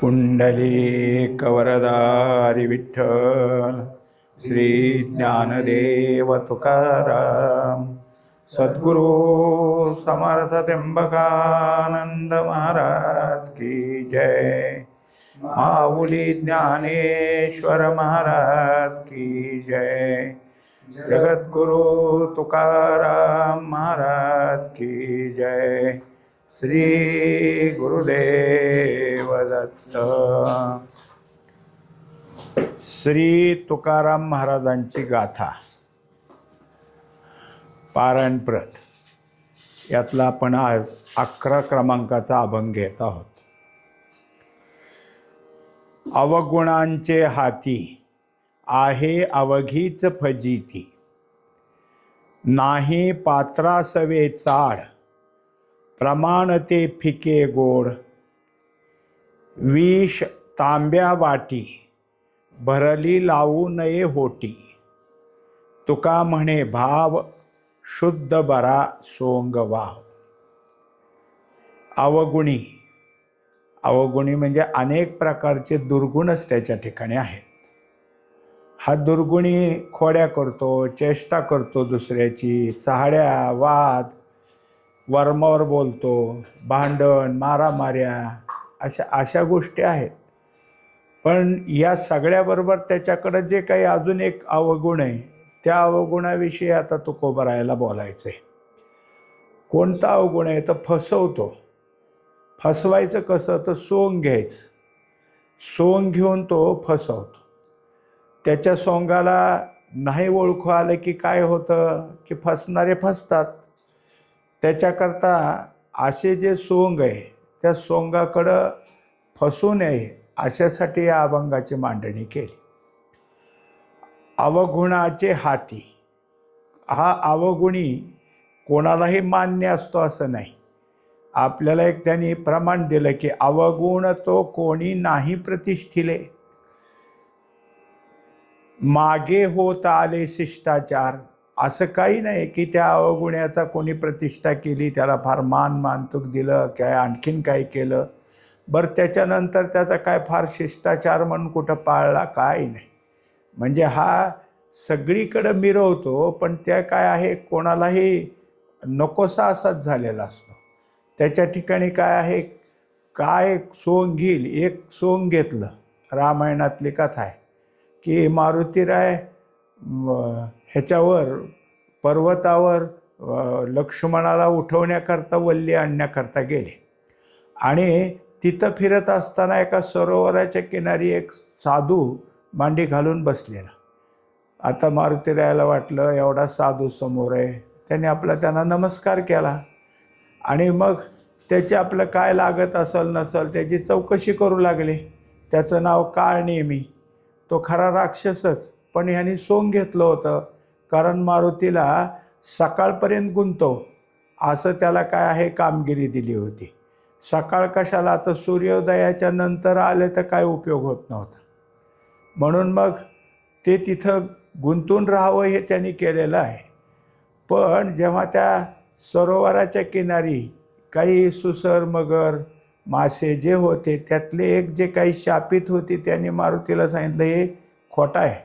पुंडलीकवरदारी विठ्ठल श्री ज्ञानदेव तुकाराम सद्गुरु समर्थ त्र्यंबकानंद महाराज की जय। माऊली ज्ञानेश्वर महाराज की जय। जगद्गुरु तुकाराम महाराज की जय। श्री गुरुदेव दत्त। श्री तुकाराम महाराजांची गाथा पारायणप्रत यातला आपण आज 11 क्रमांकाचा अभंग घेत आहोत। अवगुणांचे हाती आहे अवघीच फजिती, नाही पात्रासवे चाड प्रमाण ते फिके गोड। विष तांब्या वाटी भरली लावू नये होटी, तुका म्हणे भाव शुद्ध बरा सोंग वाव। अवगुणी, अवगुणी म्हणजे अनेक प्रकारचे दुर्गुणच त्याच्या ठिकाणी आहेत। हा दुर्गुणी खोड्या करतो, चेष्टा करतो दुसऱ्याची, चहाड्या वाद वर्मावर बोलतो, भांडण मारामाऱ्या अशा गोष्टी आहेत। पण या सगळ्याबरोबर त्याच्याकडे जे काही अजून एक अवगुण आहे, त्या अवगुणाविषयी आता तुकोबरायाला बोलायचं आहे। कोणता अवगुण आहे? तर फसवतो। फसवायचं कसं? तर सोंग घ्यायचं, सोंग घेऊन तो फसवतो। त्याच्या सोंगाला नाही ओळखू आलं की काय होतं की फसणारे फसतात। त्याच्याकरता असे जे सोंग आहे त्या सोंगाकडं फसू नये अशासाठी या अभंगाची मांडणी केली। अवगुणाचे हाती, हा अवगुणी कोणालाही मान्य असतो असं नाही। आपल्याला एक त्यांनी प्रमाण दिलं की अवगुण तो कोणी नाही प्रतिष्ठिले, मागे होत आले शिष्टाचार। असं काही नाही की त्या अवगुण्याचा कोणी प्रतिष्ठा केली, त्याला फार मानतूक दिलं, काय आणखीन काय केलं, बरं त्याच्यानंतर त्याचा काय फार शिष्टाचार म्हणून कुठं पाळला, काय नाही। म्हणजे हा सगळीकडं मिरवतो, पण त्या काय आहे कोणालाही नकोसा असाच झालेला असतो। त्याच्या ठिकाणी काय आहे, काय सोंग घेईल, एक सोंग घेतलं। रामायणातली कथा आहे की मारुतीराय ह्याच्यावर पर्वतावर लक्ष्मणाला उठवण्याकरता वल्ली आणण्याकरता गेले आणि तिथं फिरत असताना एका सरोवराच्या किनारी एक साधू मांडी घालून बसलेला। आता मारुतीरायाला वाटलं एवढा साधू समोर आहे, त्याने त्यांना नमस्कार केला आणि मग त्याचे आपलं काय लागत असेल नसेल त्याची चौकशी करू लागले। त्याचं नाव काळनेमी, तो खरा राक्षसच, पण ह्याने सोंग घेतलं होतं कारण मारुतीला सकाळपर्यंत गुंतव असं त्याला काय आहे कामगिरी दिली होती। सकाळ कशाला, तर सूर्योदयाच्या नंतर आले तर काय उपयोग होत नव्हता, म्हणून मग ते तिथं गुंतून राहावं हे त्यांनी केलेलं आहे। पण जेव्हा त्या सरोवराच्या किनारी काही सुसर मगर मासे जे होते त्यातले एक जे काही शापित होती, त्यांनी मारुतीला सांगितलं हे खोटं आहे।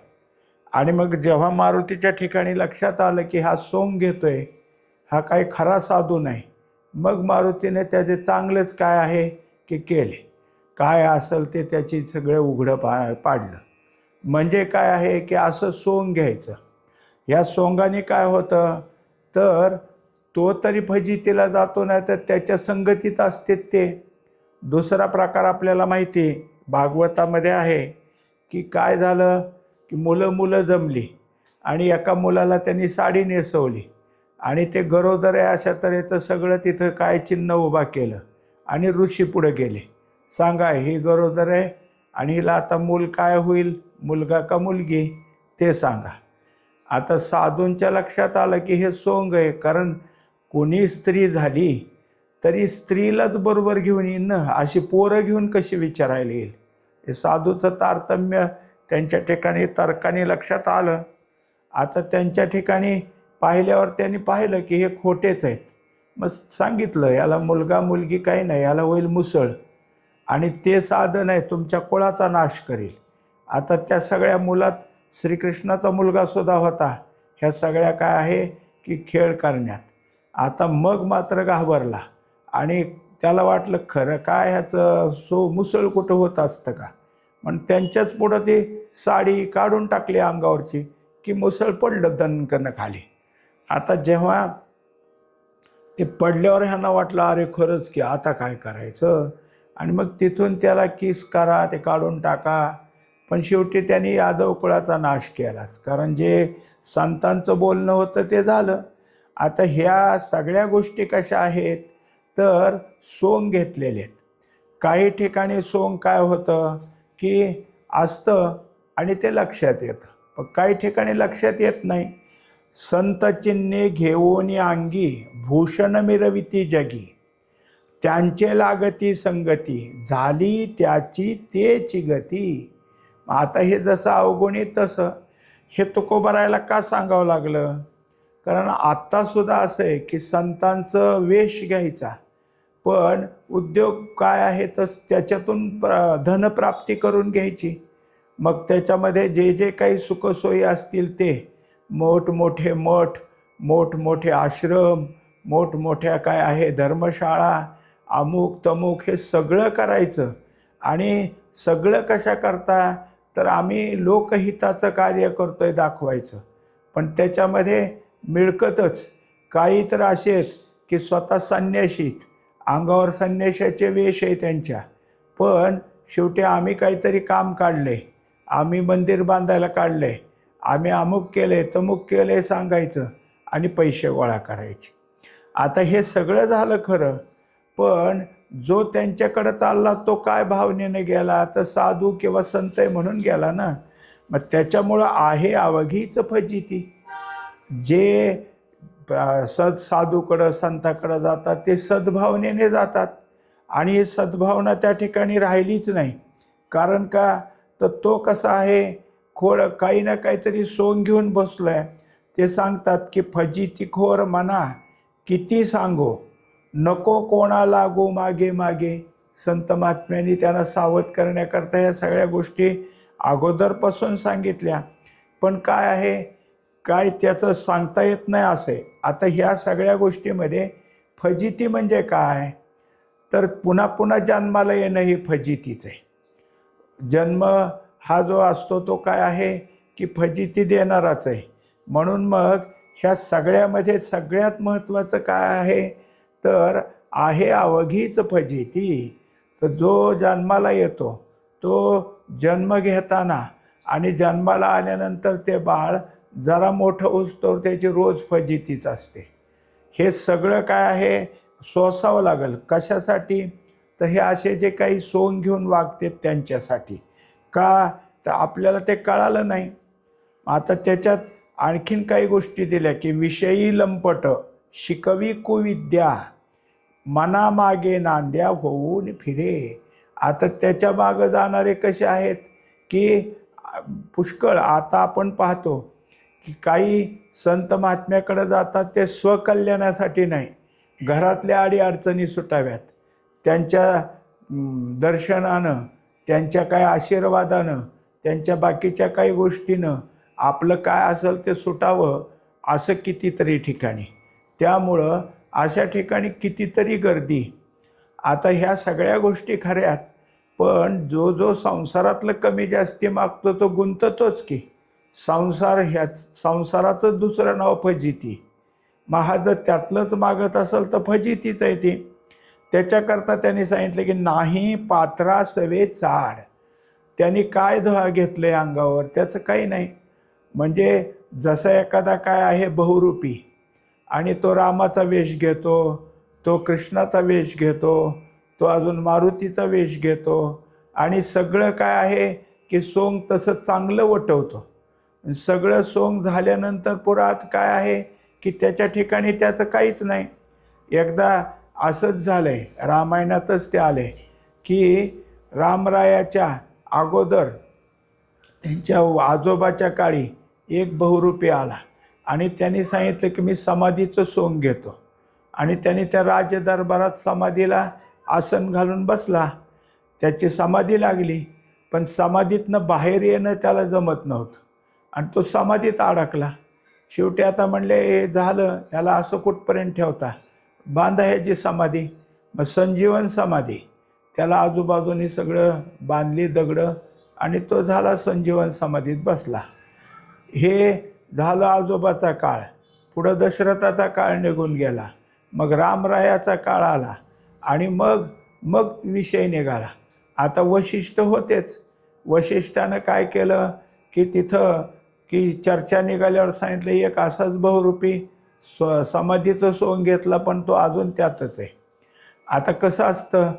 आणि मग जेव्हा मारुतीच्या ठिकाणी लक्षात आलं की हा सोंग घेतोय, हा काही खरा साधू नाही, मग मारुतीने त्याचे चांगलेच काय आहे की केले, काय असेल ते त्याची सगळं उघडं पाडलं। म्हणजे काय आहे की असं सोंग घ्यायचं। या सोंगाने काय होतं तर तो तरी फजितीला जातो, नाही तर त्याच्या संगतीत असते ते। दुसरा प्रकार आपल्याला माहिती भागवतामध्ये आहे की काय झालं की मुलं जमली आणि एका मुलाला त्यांनी साडी नेसवली आणि ते गरोदर आहे अशा तऱ्हेचं सगळं तिथं काय चिन्ह उभा केलं आणि ऋषी पुढे गेले, सांगा ही गरोदर आहे आणि हिला आता मूल काय होईल, मुलगा का मुलगी ते सांगा। आता साधूंच्या लक्षात आलं की हे सोंग आहे, कारण कोणी स्त्री झाली तरी स्त्रीलाच बरोबर घेऊन येईन ना, अशी पोरं घेऊन कशी विचारायला येईल। हे साधूचं तारतम्य त्यांच्या ठिकाणी तर्काने लक्षात आलं। आता त्यांच्या ठिकाणी पाहिल्यावर त्यांनी पाहिलं की हे खोटेच आहेत। मग सांगितलं याला मुलगा मुलगी काही नाही, याला होईल मुसळ। आणि ते साधन आहे तुमच्या कुळाचा नाश करील. आता त्या सगळ्या मुलात श्रीकृष्णाचा मुलगा सुद्धा होता ह्या सगळ्या काय आहे की खेळ करण्यात. आता मग मात्र घाबरला आणि त्याला वाटलं खरं काय ह्याचं मुसळ कुठं होत असतं का. पण त्यांच्याच पुढं ती साडी काढून टाकली अंगावरची की मुसळ पडलं दणकन खाली. आता जेव्हा ते पडल्यावर ह्यांना वाटलं अरे खरंच की आता काय करायचं. आणि मग तिथून त्याला किस करा ते काढून टाका. पण शेवटी त्यांनी यादव कुळाचा नाश केलाच, कारण जे संतांचं बोलणं होतं ते झालं. आता ह्या सगळ्या गोष्टी कशा आहेत तर सोंग घेतलेले आहेत. काही ठिकाणी सोंग काय होतं की असतं आणि ते लक्षात येतं, पण काही ठिकाणी लक्षात येत नाही. संत चिन्हे घेऊन अंगी भूषण मिरविती जगी, त्यांचे लागती संगती झाली त्याची तेची गती. आता हे जसं अवगुणी तसं हे तुकोबारायला का सांगावं लागलं, कारण आत्तासुद्धा असं आहे की संतांचं वेश घ्यायचा, पण उद्योग काय आहे तर त्याच्यातून धनप्राप्ती करून घ्यायची. मग त्याच्यामध्ये जे जे काही सुखसोयी असतील ते मोठमोठे मठ, मोठमोठे आश्रम, मोठमोठ्या काय आहे धर्मशाळा, अमुक तमुक हे सगळं करायचं. आणि सगळं कशा करता तर आम्ही लोकहिताचं कार्य करतोय दाखवायचं. पण त्याच्यामध्ये मिळकतच काही तर असे आहेत की स्वतः संन्याशीत, अंगावर संन्याशाचे वेश आहे त्यांच्या, पण शेवटी आम्ही काहीतरी काम काढले, आम्ही मंदिर बांधायला काढले, आम्ही अमुक केले तमुक केले सांगायचं आणि पैसे गोळा करायचे. आता हे सगळं झालं खरं, पण जो त्यांच्याकडे चालला तो काय भावनेने गेला तर साधू किंवा संत म्हणून गेला ना. मग त्याच्यामुळं आहे अवघीच फजिती. जे साधूकडं संताकडं जातात ते सद्भावनेने जातात आणि सद्भावना त्या ठिकाणी राहिलीच नाही. कारण का तर तो कसा आहे काही ना काहीतरी सोंग घेऊन बसलोय. ते सांगतात की फजितीखोर मना किती सांगो, नको कोणा लागो मागे मागे. संत महात्म्यांनी त्यांना सावध करण्याकरता या सगळ्या गोष्टी अगोदरपासून सांगितल्या, पण काय आहे काय त्याचं सांगता येत नाही असे. आता ह्या सगळ्या गोष्टीमध्ये फजिती म्हणजे काय तर पुन्हा पुन्हा जन्माला येणं ही फजितीच आहे. जन्म हा जो असतो तो काय आहे की फजिती देणाराच आहे. म्हणून मग ह्या सगळ्यामध्ये सगळ्यात महत्त्वाचं काय आहे तर आहे अवघीच फजिती. तर जो जन्माला येतो तो जन्म घेताना आणि जन्माला आल्यानंतर ते बाळ जरा मोठं होईस्तोवर त्याची रोज फजितीच असते. हे सगळं काय आहे सोसावं लागेल. कशासाठी तर हे असे जे काही सोंग घेऊन वागते त्यांच्यासाठी. का तर आपल्याला ते कळालं नाही. आता त्याच्यात आणखीन काही गोष्टी दिल्या की विषयी लंपट शिकवी कुविद्या, मनामागे नांद्या होऊन फिरे. आता त्याच्या मागं जाणारे कसे आहेत की पुष्कळ. आता आपण पाहतो की काही संत महात्म्याकडे जातात ते स्वकल्याणासाठी नाही, घरातल्या अडीअडचणी सुटाव्यात, त्यांच्या दर्शनानं, त्यांच्या काय आशीर्वादानं, त्यांच्या बाकीच्या काही गोष्टीनं आपलं काय असेल ते सुटावं असं कितीतरी ठिकाणी. त्यामुळं अशा ठिकाणी कितीतरी गर्दी. आता ह्या सगळ्या गोष्टी खऱ्यात, पण जो जो संसारातलं कमी जास्ती मागतो तो गुंततोच की. संसाराचं दुसरं नाव फजिती. मग जर त्यातलंच मागत असेल तर फजितीच आहे ती. त्याच्याकरता त्यांनी सांगितलं की नाही पात्रा सवे चाड. त्यांनी काय घेतलंय अंगावर त्याचं काही नाही. म्हणजे जसा एखादा काय आहे बहुरूपी आणि तो रामाचा वेश घेतो, तो कृष्णाचा वेश घेतो, तो अजून मारुतीचा वेश घेतो आणि सगळं काय आहे की सोंग तसं चांगलं वटवतो. सगळं सोंग झाल्यानंतर पुरात काय आहे की त्याच्या ठिकाणी त्याचं काहीच नाही. एकदा असंच झालंय, रामायणातच ते आले की रामरायाच्या अगोदर त्यांच्या आजोबाच्या काळी एक बहुरूपी आला आणि त्यांनी सांगितलं की मी समाधीचं सोंग घेतो. आणि त्यांनी त्या राजदरबारात समाधीला आसन घालून बसला. त्याची समाधी लागली, पण समाधीतनं बाहेर येणं त्याला जमत नव्हतं आणि तो समाधीत अडकला. शेवटी आता म्हणले हे झालं, याला असं कुठपर्यंत ठेवता, बांधा ह्याची समाधी. मग संजीवन समाधी त्याला आजूबाजूनी सगळं बांधली दगडं आणि तो झाला संजीवन समाधीत बसला. हे झालं आजोबाचा काळ. पुढं दशरथाचा काळ निघून गेला, मग रामरायाचा काळ आला आणि मग मग विषय निघाला. आता वशिष्ठ होतेच. वशिष्ठानं काय केलं की तिथं की चर्चा निघाल्यावर सांगितलं एक असाच बहुरूपी समाधीचं सोंग घेतला, पण तो अजून त्यातच आहे. आता कसं असतं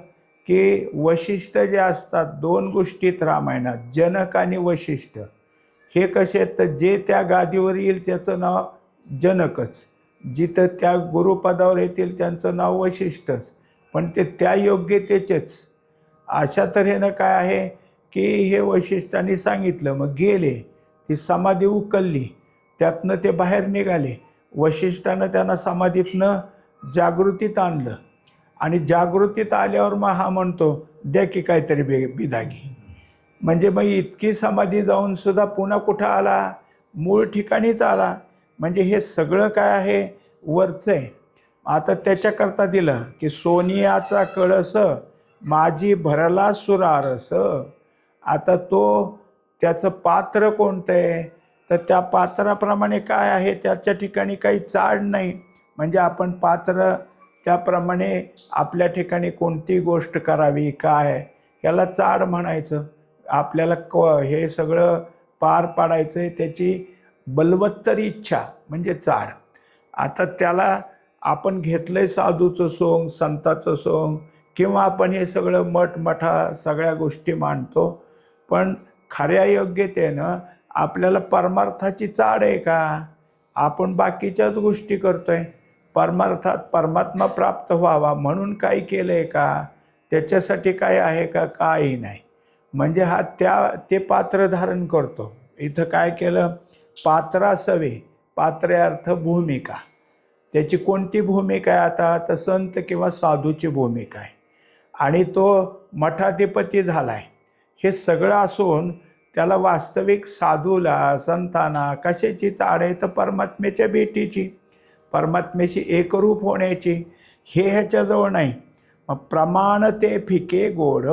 की वशिष्ठ जे असतात, दोन गोष्टीत रामायणात, जनक आणि वशिष्ठ हे कसे आहेत, तर जे त्या गादीवर येईल त्याचं नाव जनकच, जिथं त्या गुरुपदावर येतील त्यांचं नाव वशिष्ठच, पण ते त्या योग्यतेचेच. अशा तऱ्हेनं काय आहे की हे वशिष्ठांनी सांगितलं, मग गेले, ती समाधी उकलली, त्यातनं ते बाहेर निघाले. वशिष्ठानं त्यांना समाधीतनं जागृतीत आणलं आणि जागृतीत आल्यावर मग हा म्हणतो द्या की काहीतरी बिदागी. म्हणजे मग इतकी समाधी जाऊन सुद्धा पुन्हा कुठं आला, मूळ ठिकाणीच आला. म्हणजे हे सगळं काय आहे, वरचं आहे. आता त्याच्याकरता दिलं की सोनियाचा कळस माझी भरला सुरारस. आता तो त्याचं पात्र कोणतं आहे, तर त्या पात्राप्रमाणे काय आहे, त्याच्या ठिकाणी काही चाड नाही. म्हणजे आपण पात्र त्याप्रमाणे आपल्या ठिकाणी कोणती गोष्ट करावी काय याला चाड म्हणायचं. आपल्याला हे सगळं पार पाडायचं आहे, त्याची बलवत्तर इच्छा म्हणजे चाड. आता त्याला आपण घेतलंय साधूचं सोंग, संताचं सोंग, किंवा आपण हे सगळं मठमठा सगळ्या गोष्टी मांडतो, पण खऱ्या योग्यतेनं आपल्याला परमार्थाची चाड आहे का? आपण बाकीच्याच गोष्टी करतोय. परमार्थात परमात्मा प्राप्त व्हावा म्हणून काही केलं आहे का? त्याच्यासाठी काय आहे का? काही नाही. म्हणजे हा ते पात्र धारण करतो. इथं काय केलं, पात्रासवे, पात्रे अर्थ भूमिका. त्याची कोणती भूमिका आहे आता, तर संत किंवा साधूची भूमिका आहे आणि तो मठाधिपती झाला आहे. हे सगळं असून त्याला वास्तविक साधूला संतांना कशाची चाड आहे, तर परमात्म्याच्या भेटीची, परमात्म्याशी एकरूप होण्याची. हे ह्याच्याजवळ नाही. मग प्रमाण ते फिके गोड.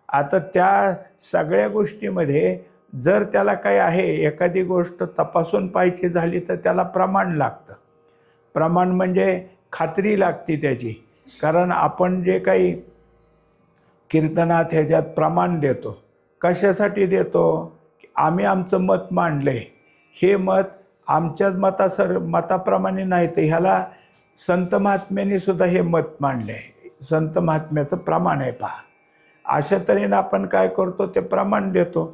आता त्या सगळ्या गोष्टीमध्ये जर त्याला काय आहे, एखादी गोष्ट तपासून पाहिजे झाली तर त्याला प्रमाण लागतं. प्रमाण म्हणजे खात्री लागते त्याची. कारण आपण जे काही कीर्तनात ह्याच्यात प्रमाण देतो, कशासाठी देतो, आम्ही आमचं मत मांडलं आहे, हे मत आमच्याच मताप्रमाणे नाही, तर ह्याला संत महात्म्याने सुद्धा हे मत मांडलं आहे, संत महात्म्याचं प्रमाण आहे पहा. अशा तऱ्हेनं आपण काय करतो, ते प्रमाण देतो.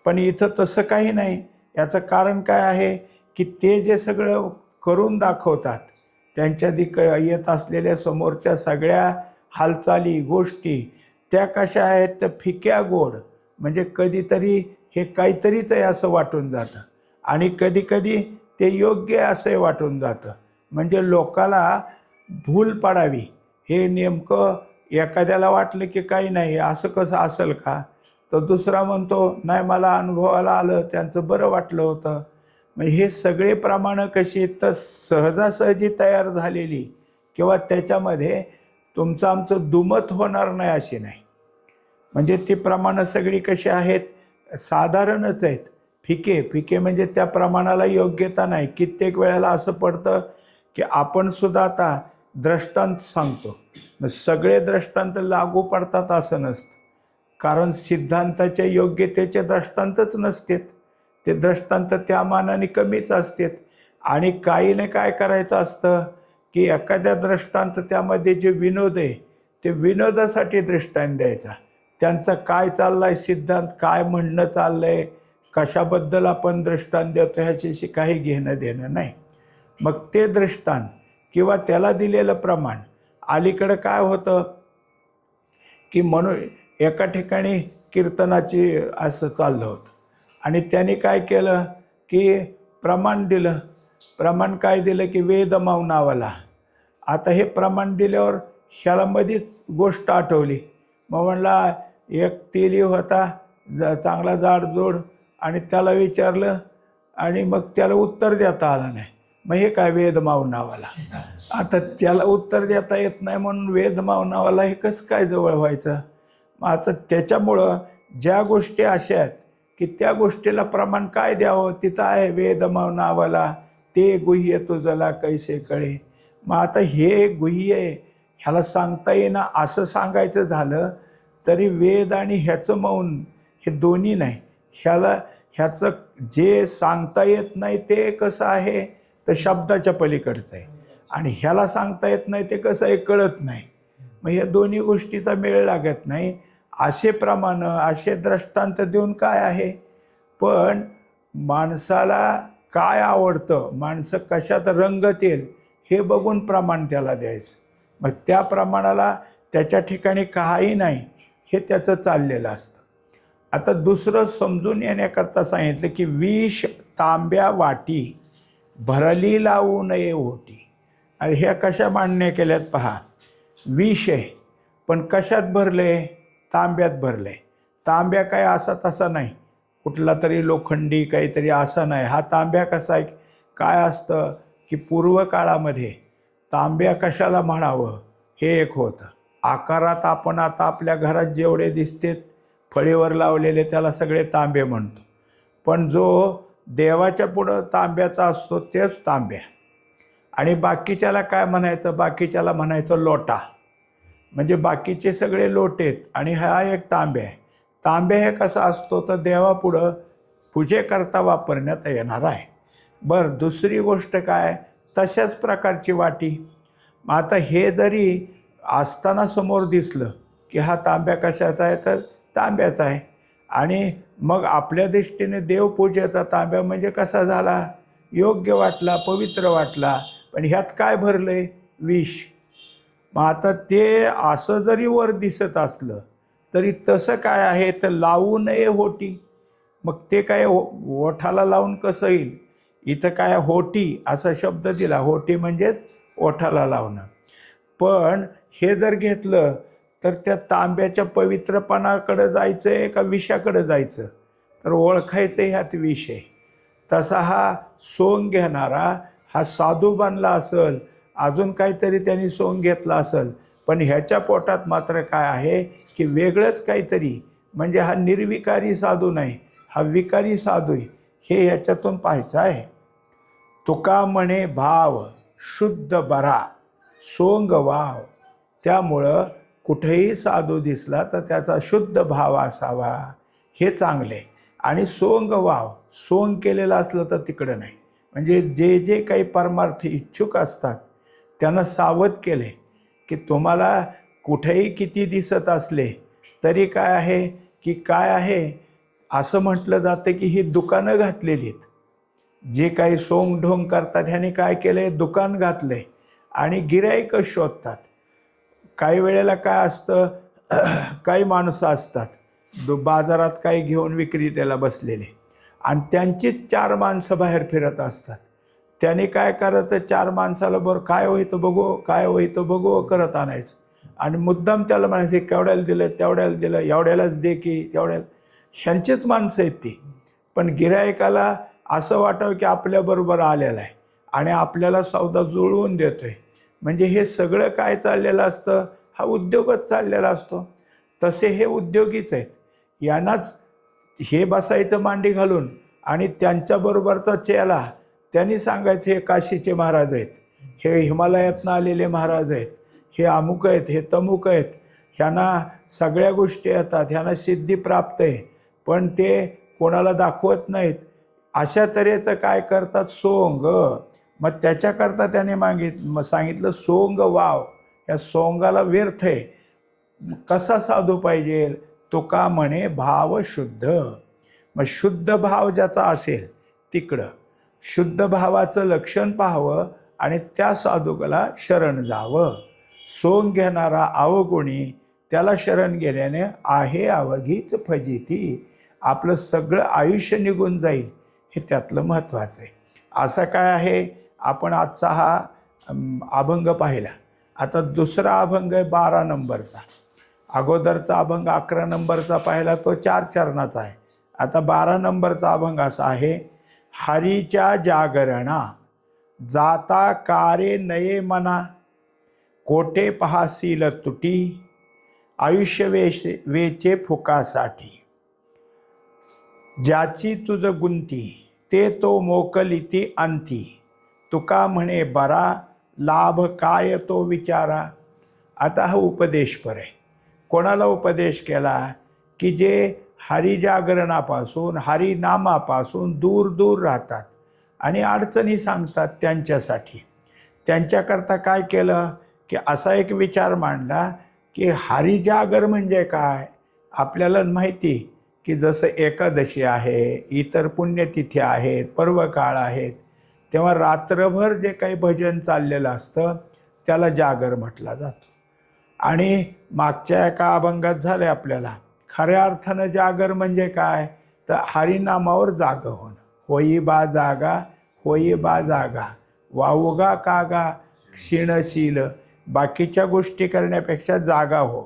पण इथं तसं काही नाही. याचं कारण काय आहे की ते जे सगळं करून दाखवतात, त्यांच्या येत असलेल्या समोरच्या सगळ्या हालचाली गोष्टी त्या कशा आहेत, तर फिक्या गोड. म्हणजे कधीतरी हे काहीतरीच आहे असं वाटून जातं आणि कधीकधी ते योग्य आहे असंही वाटून जातं. म्हणजे लोकाला भूल पाडावी, हे नेमकं एखाद्याला वाटलं की काही नाही, असं कसं असेल का, तर दुसरा म्हणतो नाही मला अनुभवाला आलं, त्यांचं बरं वाटलं होतं. मग हे सगळे प्रमाणं कशी तर सहजासहजी तयार झालेली किंवा त्याच्यामध्ये तुमचं आमचं दुमत होणार नाही अशी नाही. म्हणजे ती प्रमाणं सगळी कशी आहेत, साधारणच आहेत. फिके म्हणजे त्या प्रमाणाला योग्यता नाही. कित्येक वेळेला असं पडतं की आपण सुद्धा आता दृष्टांत सांगतो, मग सगळे दृष्टांत लागू पडतात असं नसतं. कारण सिद्धांताच्या योग्यतेचे दृष्टांतच नसतात. ते दृष्टांत त्या मानाने कमीच असतात. आणि काहीने काय करायचं असतं की एखाद्या दृष्टांत त्यामध्ये जे विनोद आहे ते विनोदासाठी दृष्टांत द्यायचा. त्यांचं काय चाललं आहे, सिद्धांत काय म्हणणं चाललं आहे, कशाबद्दल आपण दृष्टांत देतो ह्याच्याशी काही घेणं देणं नाही. मग ते दृष्टांत किंवा त्याला दिलेलं प्रमाण, अलीकडं काय होतं की म्हणून एका ठिकाणी कीर्तनाची असं चाललं होतं आणि त्याने काय केलं की प्रमाण दिलं. प्रमाण काय दिलं की वेद माव नावाला. आता हे प्रमाण दिल्यावर ह्याला मध्येच गोष्ट आठवली. मग म्हणला एक तेली होता चांगला जाडजोड, आणि त्याला विचारलं आणि मग त्याला उत्तर देता आलं नाही. मग हे काय वेदमाव नावाला? आता त्याला उत्तर देता येत नाही म्हणून वेदमाव नावाला हे कसं काय जवळ व्हायचं? मग आता त्याच्यामुळं ज्या गोष्टी अशा आहेत की त्या गोष्टीला प्रमाण काय द्यावं, तिथं आहे वेदमाव नावाला ते गुह्य तुझला कैसे कळे. मग आता हे गुह्य ह्याला सांगता येईना असं सांगायचं झालं तरी वेद आणि ह्याचं मौन हे दोन्ही नाही. ह्याचं जे सांगता येत नाही ते कसं आहे तर शब्दाच्या पलीकडचं आहे, आणि ह्याला सांगता येत नाही ते कसं आहे कळत नाही. मग ह्या दोन्ही गोष्टीचा मेळ लागत नाही. असे प्रमाण असे दृष्टांत देऊन काय आहे, पण माणसाला काय आवडतं, माणसं कशात रंगत येईल हे बघून प्रमाण त्याला द्यायचं. मग त्या प्रमाणाला त्याच्या ठिकाणी काही नाही हे त्याचं चाललेलं असतं. आता दुसरं समजून येण्याकरता सांगितलं की विष तांब्या वाटी भरली लावू नये ओटी. आणि ह्या कशा मांडण्या केल्यात पहा. विष आहे पण कशात भरले? तांब्यात भरले. तांब्या काय असा तसा नाही, कुठला तरी लोखंडी काहीतरी असा नाही. हा तांब्या कसा आहे, काय असतं की पूर्व काळामध्ये तांब्या कशाला म्हणावं हे एक होतं. आकारात आपण आता आपल्या घरात जेवढे दिसतेत फळीवर लावलेले त्याला सगळे तांबे म्हणतो, पण जो देवाच्या पुढं तांब्याचा असतो तेच तांब्या. आणि बाकीच्याला काय म्हणायचं? बाकीच्याला म्हणायचं लोटा. म्हणजे बाकीचे सगळे लोटेत आणि हा एक तांब्या आहे. तांब्या हे कसा असतो तर देवापुढं पूजेकरता वापरण्यात येणार आहे. बरं, दुसरी गोष्ट काय, तशाच प्रकारची वाटी. आता हे जरी असताना समोर दिसलं की हा तांब्या कशाचा आहे तर तांब्याचा आहे, आणि मग आपल्या दृष्टीने देवपूजेचा तांब्या म्हणजे कसा झाला, योग्य वाटला, पवित्र वाटला. पण ह्यात काय भरलंय? विष. मग आता ते असं जरी वर दिसत असलं तरी तसं काय आहे तर लावू नये होटी. मग ते काय ओठाला लावून कसं येईल? इथं काय होटी असा शब्द दिला. होटी म्हणजेच ओठाला लावणं. पण हे जर घेतलं तर त्या तांब्याच्या पवित्रपणाकडे जायचं आहे का विषाकडे जायचं? तर ओळखायचं ह्यात विष आहे. तसा हा सोंग घेणारा हा साधू बनला असेल, अजून काहीतरी त्यांनी सोंग घेतला असेल, पण ह्याच्या पोटात मात्र काय आहे की वेगळंच काहीतरी. म्हणजे हा निर्विकारी साधू नाही, हा विकारी साधू आहे, हे ह्याच्यातून पाहायचं आहे. तुका म्हणे भाव शुद्ध बरा सोंग वाव. त्यामुळं कुठेही साधू दिसला तर त्याचा शुद्ध भाव असावा हे चांगले. आणि सोंग वाव, सोंग केलेलं असलं तर तिकडं नाही. म्हणजे जे जे काही परमार्थ इच्छुक असतात त्यांना सावध केले की तुम्हाला कुठेही किती दिसत असले तरी काय आहे की काय आहे, असं म्हटलं जातं की ही दुकानं घातलेली आहेत. जे काही सोंग ढोंग करतात ह्याने काय केलं आहे, दुकान घातलं आहे आणि गिऱ्हाईकं शोधतात. काही वेळेला काय असतं, काही माणसं असतात बाजारात काही घेऊन विक्री त्याला बसलेले, आणि त्यांचीच 4 माणसं बाहेर फिरत असतात. त्याने काय करायचं, 4 माणसाला बरं काय होईतं बघू, काय होईतं बघू करत आणायचं, आणि मुद्दाम त्याला म्हणायचं केवढ्याला दिलं, तेवढ्याला दिलं, एवढ्यालाच दे की तेवढ्याला. ह्यांचीच माणसं आहेत ती. पण गिऱ्हाईकाला असं वाटावं की आपल्याबरोबर आलेला आहे आणि आपल्याला सौदा जुळवून देतो आहे. म्हणजे हे सगळं काय चाललेलं असतं, हा उद्योगच चाललेला असतो. तसे हे उद्योगीच आहेत. यांनाच हे बसायचं मांडी घालून, आणि त्यांच्याबरोबरचा चेला त्यांनी सांगायचे हे काशीचे महाराज आहेत, हे हिमालयातनं आलेले महाराज आहेत, हे अमुक आहेत, हे तमुक आहेत, ह्यांना सगळ्या गोष्टी येतात, ह्यांना सिद्धी प्राप्त आहे, पण ते कोणाला दाखवत नाहीत. अशा तऱ्हेचं काय करतात, सोंग. मग त्याच्याकरता त्याने सांगितलं सोंग वाव. या सोंगाला व्यर्थ आहे. कसा साधू पाहिजे, तो का म्हणे भाव शुद्ध. मग शुद्ध भाव ज्याचा असेल तिकडं शुद्ध भावाचं लक्षण पाहावं आणि त्या साधूला शरण जावं. सोंग घेणारा अवगुणी त्याला शरण गेल्याने आहे अवघीच फजिती. आपलं सगळं आयुष्य निघून जाईल, हे त्यातलं महत्त्वाचं आहे. असं काय आहे, आपण आजचा हा अभंग पाहिला. आता दुसरा अभंग आहे 12 नंबरचा. अगोदरचा अभंग 11 नंबरचा पाहिला तो 4 चरणाचा आहे. आता 12 नंबरचा अभंग असा आहे. हरीच्या जागरणा जाता कारे नये मना, कोठे पाहासील तुटी, आयुष्य वेचे फुकासाठी. ज्याची तुझ गुंती ते तो मोकलिती अंती, तुका म्हणे बरा लाभ काय तो विचारा. आता हा उपदेशपर आहे. कोणाला उपदेश केला की जे हरिजागरणापासून हरिनामापासून दूर दूर राहतात आणि अडचणी सांगतात त्यांच्यासाठी. त्यांच्याकरता काय केलं की असा एक विचार मांडला की हरिजागर म्हणजे काय. आपल्याला माहिती की जसं एकादशी आहे, इतर पुण्यतिथी आहेत, पर्वकाळ आहेत, तेव्हा रात्रभर जे काही भजन चाललेलं असतं त्याला जागर म्हटला जातो. आणि मागच्या एका अभंगात झाले आपल्याला खऱ्या अर्थानं जागर म्हणजे काय तर हरिनामावर जाग होणं. होई बा जागा, होई बा जागा, वावगा कागा क्षीणशील. बाकीच्या गोष्टी करण्यापेक्षा जागा हो.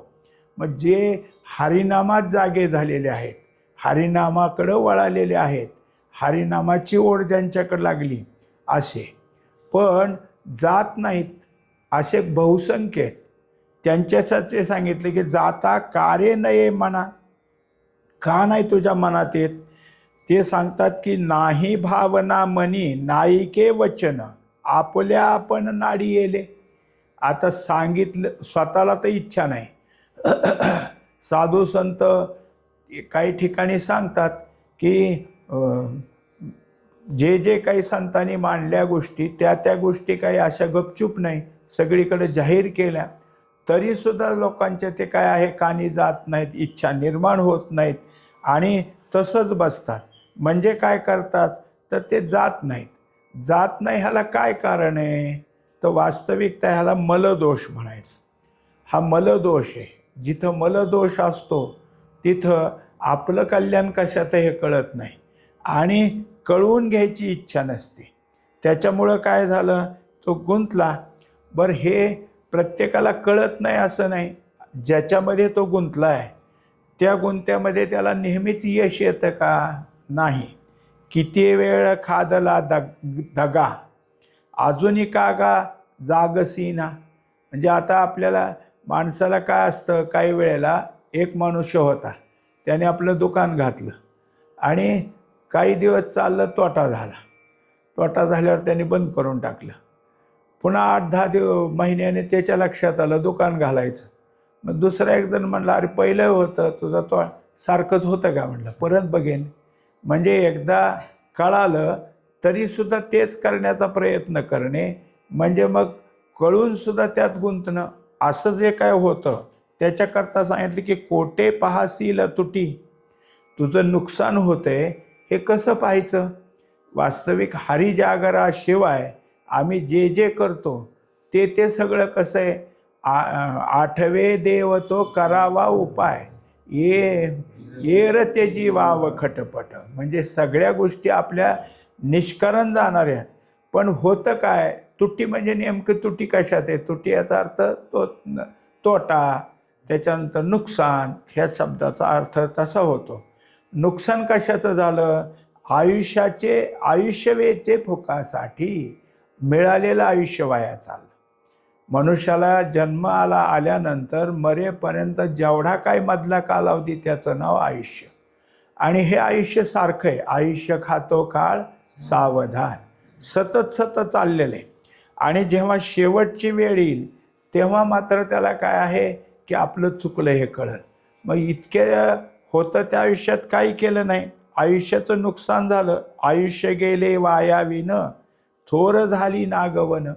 मग जे हरिनामात जागे झालेले आहेत, हरिनामाकडं वळालेले आहेत, हरिनामाची ओढ ज्यांच्याकडे लागली असे, पण जात नाहीत असे बहुसंख्य आहेत. त्यांच्यासाठी सांगितले की जाता कारे नये मना. का नाही तुझ्या मनात येत. ते सांगतात की नाही भावना मनी नाईके वचन, आपल्या आपण नाडी येले. आता सांगितलं स्वतःला तर इच्छा नाही. साधू संत काही ठिकाणी सांगतात की जे जे काही संतांनी मांडल्या गोष्टी त्या गोष्टी काही अशा गपचूप नाही, सगळीकडे जाहीर केल्या, तरीसुद्धा लोकांचे ते काय आहे कानी जात नाहीत, इच्छा निर्माण होत नाहीत आणि तसंच बसतात. म्हणजे काय करतात तर ते जात नाहीत. जात नाही ह्याला काय कारण आहे तर वास्तविकता ह्याला मलदोष म्हणायचं. हा मलदोष आहे. जिथं मलदोष असतो तिथं आपलं कल्याण कशात हे कळत नाही आणि कळवून घ्यायची इच्छा नसते. त्याच्यामुळं काय झालं तो गुंतला. बरं हे प्रत्येकाला कळत नाही असं नाही. ज्याच्यामध्ये तो गुंतला आहे त्या गुंत्यामध्ये त्याला नेहमीच यश येतं का नाही. किती वेळ खादला दगा अजूनही कागा जागसीना. म्हणजे आता आपल्याला माणसाला काय असतं, काही वेळेला एक मनुष्य होता, त्याने आपलं दुकान घातलं आणि काही दिवस चाललं, तोटा झाला. तोटा झाल्यावर त्याने बंद करून टाकलं. पुन्हा 8-10 महिन्याने त्याच्या लक्षात आलं दुकान घालायचं. मग दुसरा एक जण म्हणला अरे पहिलं होतं तुझं तो सारखंच होतं का. म्हटलं परत बघेन. म्हणजे एकदा कळालं तरीसुद्धा तेच करण्याचा प्रयत्न करणे म्हणजे मग कळूनसुद्धा त्यात गुंतणं असं जे काय होतं त्याच्याकरता सांगितलं की कोठे पाहासील तुटी. तुझं नुकसान होतंय हे कसं पाहायचं. वास्तविक हरिजागराशिवाय आम्ही जे जे करतो ते सगळं कसं आहे. आठवे देव तो करावा उपाय, ये र त्याची वाव खटपट. म्हणजे सगळ्या गोष्टी आपल्या निष्करण जाणार आहेत. पण होतं काय तुटी म्हणजे नेमकं तुटी कशात आहे. तुटी याचा अर्थ तोटा, त्याच्यानंतर नुकसान, ह्या शब्दाचा अर्थ तसा होतो. नुकसान कशाचं झालं. आयुष्यवेचे फुकासाठी मिळालेलं आयुष्य वाया चाललं. मनुष्याला जन्म आल्यानंतर मरेपर्यंत जेवढा काय मधला कालावधी त्याचं नाव आयुष्य. आणि हे आयुष्य सारखं आहे. आयुष्य खातो काळ सावधान, सतत चाललेलं आहे. आणि जेव्हा शेवटची वेळ येईल तेव्हा मात्र त्याला काय आहे की आपलं चुकलं हे कळलं. मग इतके होतं त्या आयुष्यात काही केलं नाही, आयुष्याचं नुकसान झालं. आयुष्य गेले वायाविन, थोर झाली नागवन.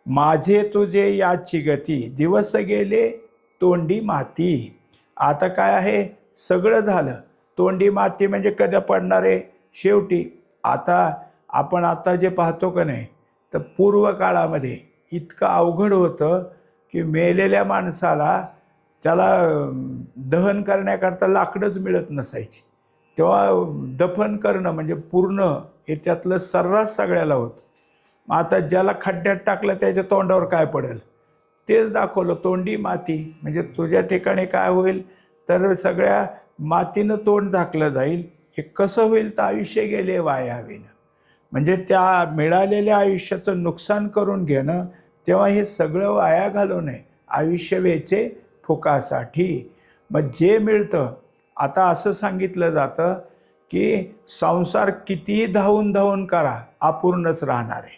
माझे तुझे याची गती, दिवस गेले तोंडी माती. आता काय आहे सगळं झालं. तोंडी माती म्हणजे कधी पडणार आहे शेवटी. आपण जे पाहतो का नाही तर पूर्व काळामध्ये इतकं अवघड होतं की मेलेल्या माणसाला त्याला दहन करण्याकरता लाकडंच मिळत नसायची. तेव्हा दफन करणं म्हणजे पूर्ण हे त्यातलं सर्रास सगळ्याला होतं. आता ज्याला खड्ड्यात टाकलं त्याच्या तोंडावर काय पडेल. तेच दाखवलं, तोंडी माती. म्हणजे तुझ्या ठिकाणी काय होईल तर सगळ्या मातीनं तोंड झाकलं जाईल. हे कसं होईल तर आयुष्य गेले वाया हवीनं. म्हणजे त्या मिळालेल्या आयुष्याचं नुकसान करून घेणं, तेव्हा हे सगळं वाया घालवू नये. आयुष्य वेचे फुकासाठी. मग जे मिळतं, आता असं सांगितलं जातं की संसार कितीही धावून धावून करा अपूर्णच राहणार आहे,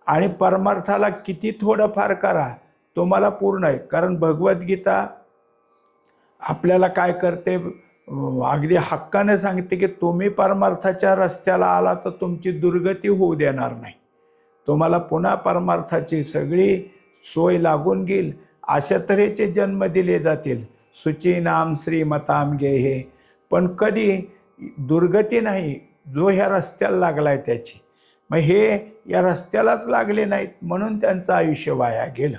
आणि परमार्थाला किती थोडंफार करा तुम्हाला पूर्ण आहे. कारण भगवद्गीता आपल्याला काय करते, अगदी हक्काने सांगते की तुम्ही परमार्थाच्या रस्त्याला आला तर तुमची दुर्गती होऊ देणार नाही. तुम्हाला पुन्हा परमार्थाची सगळी सोय लागून घेईल. अशा तऱ्हेचे जन्म दिले जातील. शुचीनाम श्रीमताम गेहे. पण कधी दुर्गती नाही, जो ह्या रस्त्याला लागलाय त्याची. मग हे या रस्त्यालाच लागले नाहीत म्हणून त्यांचं आयुष्य वाया गेलं.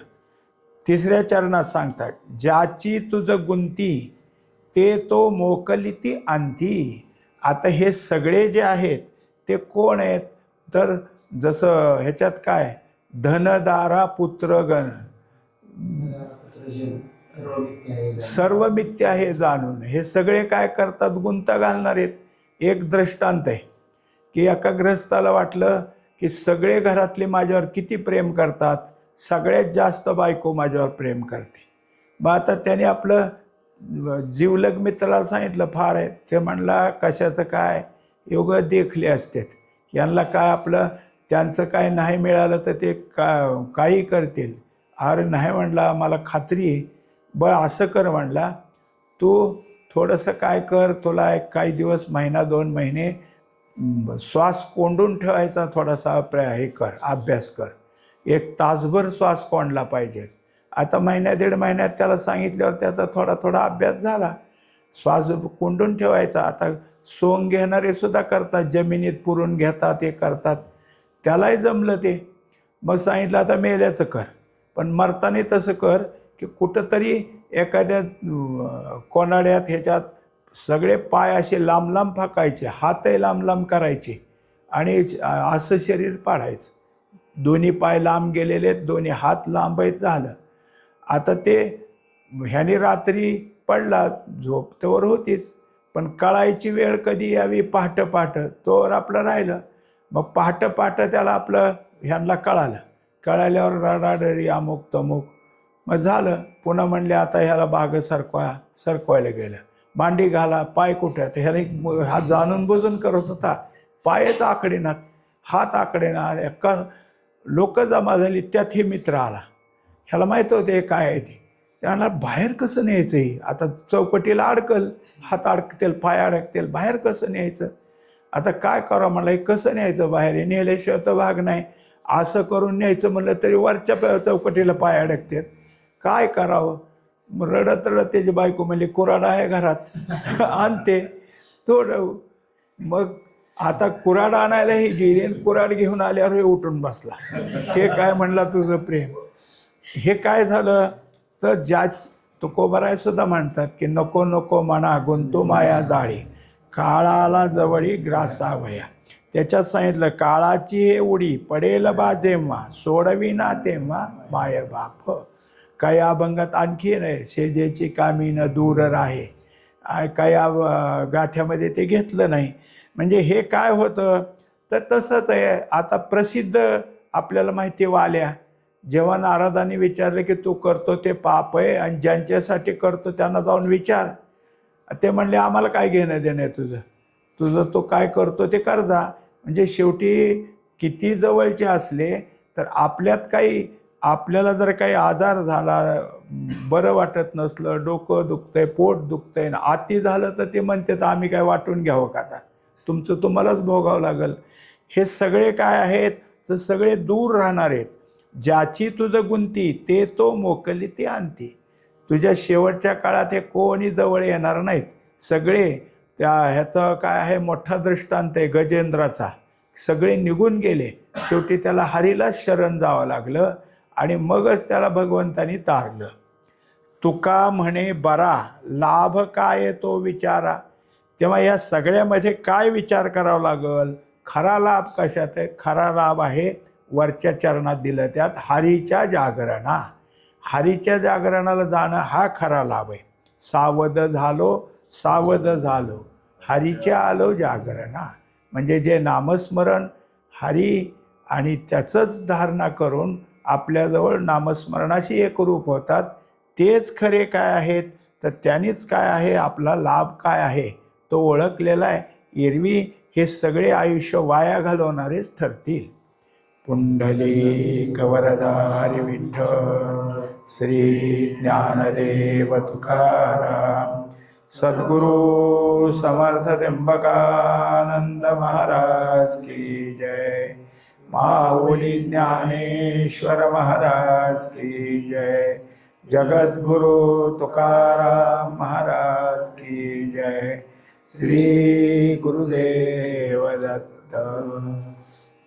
तिसऱ्या चरणात सांगतात, ज्याची तुझं गुंती ते तो मोकलिती अंती. आता हे सगळे जे आहेत ते कोण आहेत तर जसं ह्याच्यात काय, धनदारा पुत्रगण सर्व मिथ्या हे जाणून हे सगळे काय करतात, गुंता घालणार आहेत. एक दृष्टांत आहे की एका गृहस्थाला वाटलं की सगळे घरातले माझ्यावर किती प्रेम करतात, सगळ्यात जास्त बायको माझ्यावर प्रेम करते. मग आता त्याने आपलं जीवलग मित्राला सांगितलं, फार आहे. ते म्हणला, कशाचं काय, एवढं देखले असतात यांना काय, आपलं त्यांचं काय नाही मिळालं तर ते काही करतील. अरे नाही म्हणला, मला खात्री आहे. बरं असं कर म्हणला, तू थोडंसं काय कर, तुला एक काही दिवस, महिना 2 महिने श्वास कोंडून ठेवायचा थोडासा हे कर, अभ्यास कर. 1 तासभर श्वास कोंडला पाहिजे. आता महिन्या 1.5 महिन्यात त्याला सांगितल्यावर त्याचा थोडा थोडा अभ्यास झाला. श्वास कोंडून ठेवायचा. आता सोंग घेणारे सुद्धा करतात, जमिनीत पुरून घेतात, हे करतात, त्यालाही जमलं ते. मग सांगितलं आता मेल्याचं कर, पण मरताना तसं कर की कुठंतरी एखाद्या कोनाड्यात ह्याच्यात सगळे पाय असे लांब लांब फाकायचे, हातही लांब लांब करायचे आणि असं शरीर पाडायचं. दोन्ही पाय लांब गेलेले आहेत, दोन्ही हात लांब आहेत, झालं. आता ते ह्याने रात्री पडला, झोप तोवर होतीच, पण कळायची वेळ कधी यावी, पहाटं पहाटं, तोवर आपलं राहिलं. मग पहाटं पहाटं त्याला आपलं ह्यांना कळाल्यावर रडारडी अमुक तमुक. मग झालं. पुन्हा म्हणले आता ह्याला बाग सरकवायला गेलं. मांडी घाला, पाय कुठे, तर ह्याला हा जाणून बुजून करत होता, पायच आकडेनात, हात आकडेनात. एका लोक जमा झाली, त्यात हे मित्र आला. ह्याला माहीत होते हे काय आहे ते. त्यांना बाहेर कसं न्यायचं, ही आता चौकटीला अडकल, हात अडकतील, पाय अडकतील, बाहेर कसं न्यायचं. आता काय करावं म्हणलं, हे कसं न्यायचं बाहेर, हे नेल्याशिवाय तर भाग नाही. असं करून न्यायचं म्हणलं तरी वरच्या चौकटीला पाय अडकतात, काय करावं. मग रडत रडत त्याची बायको म्हणली, कुऱ्हाड आहे घरात, आणते थोडं. मग आता कुऱ्हाड आणायला ही गेली, कुऱ्हाड घेऊन आल्यावर हे उठून बसला. हे काय म्हणला तुझं प्रेम. हे काय झालं तर ज्या तुकोबाराय सुद्धा म्हणतात की नको नको म्हणा गुंतू माया जाळी, काळाला जवळी ग्रासावया. त्याच्यात सांगितलं, काळाची हे उडी पडेल बा जेव्हा, सोडविना तेव्हा माय बाप. काही अभंगात आणखी नाही, शेजेची कामी न दूर राहे, काही गाथ्यामध्ये ते घेतलं नाही. म्हणजे हे काय होतं तर तसंच आहे. आता प्रसिद्ध आपल्याला माहिती वाल्या, जेव्हा नारदांनी विचारलं की तू करतो ते पाप आहे, आणि ज्यांच्यासाठी करतो त्यांना जाऊन विचार. ते म्हणले आम्हाला काय घेणं देणं आहे तुझं तो काय करतो ते कर जा. म्हणजे शेवटी किती जवळचे असले तर आपल्यात काही, आपल्याला जर काही आजार झाला, बरं वाटत नसलं, डोकं दुखतंय, पोट दुखतंय, ना अति झालं तर ते म्हणते तर आम्ही काय वाटून घ्यावं का, आता तुमचं तुम्हालाच भोगावं लागेल. हे सगळे काय आहेत तर सगळे दूर राहणार आहेत. ज्याची तुझं गुंती ते तो मोकलिती अंती. तुझ्या शेवटच्या काळात हे कोणी जवळ येणार नाहीत. सगळे त्या ह्याचं काय आहे, मोठा दृष्टांत आहे गजेंद्राचा. सगळे निघून गेले, शेवटी त्याला हरीलाच शरण जावं लागलं, आणि मगच त्याला भगवंतानी तारलं. तुका म्हणे बरा, लाभ काय तो विचारा. तेव्हा या सगळ्यामध्ये काय विचार करावा लागल, खरा लाभ कशात आहे. खरा लाभ आहे वरच्या चरणात दिलं, त्यात हरीच्या जागरणा. हरीच्या जागरणाला जाणं हा खरा लाभ आहे. सावध झालो सावध झालो हरीच्या आलो जागरणा. म्हणजे जे नामस्मरण हरी आणि त्याचंच धारणा करून आपल्याजवळ नामस्मरणाशी एकरूप होतात, तेच खरे काय आहेत, तर त्यांनीच काय आहे, आपला लाभ काय आहे तो ओळखलेला आहे. एरवी हे सगळे आयुष्य वाया घालवणारेच ठरतील. पुंडलिक वरदा हरी विठ्ठल श्री ज्ञानदेव तुकाराम सद्गुरु समर्थ त्र्यंबकानंद महाराज की जय. माऊली ज्ञानेश्वर महाराज की जय. जगद्गुरु तुकाराम महाराज की जय. श्री गुरुदेव दत्त.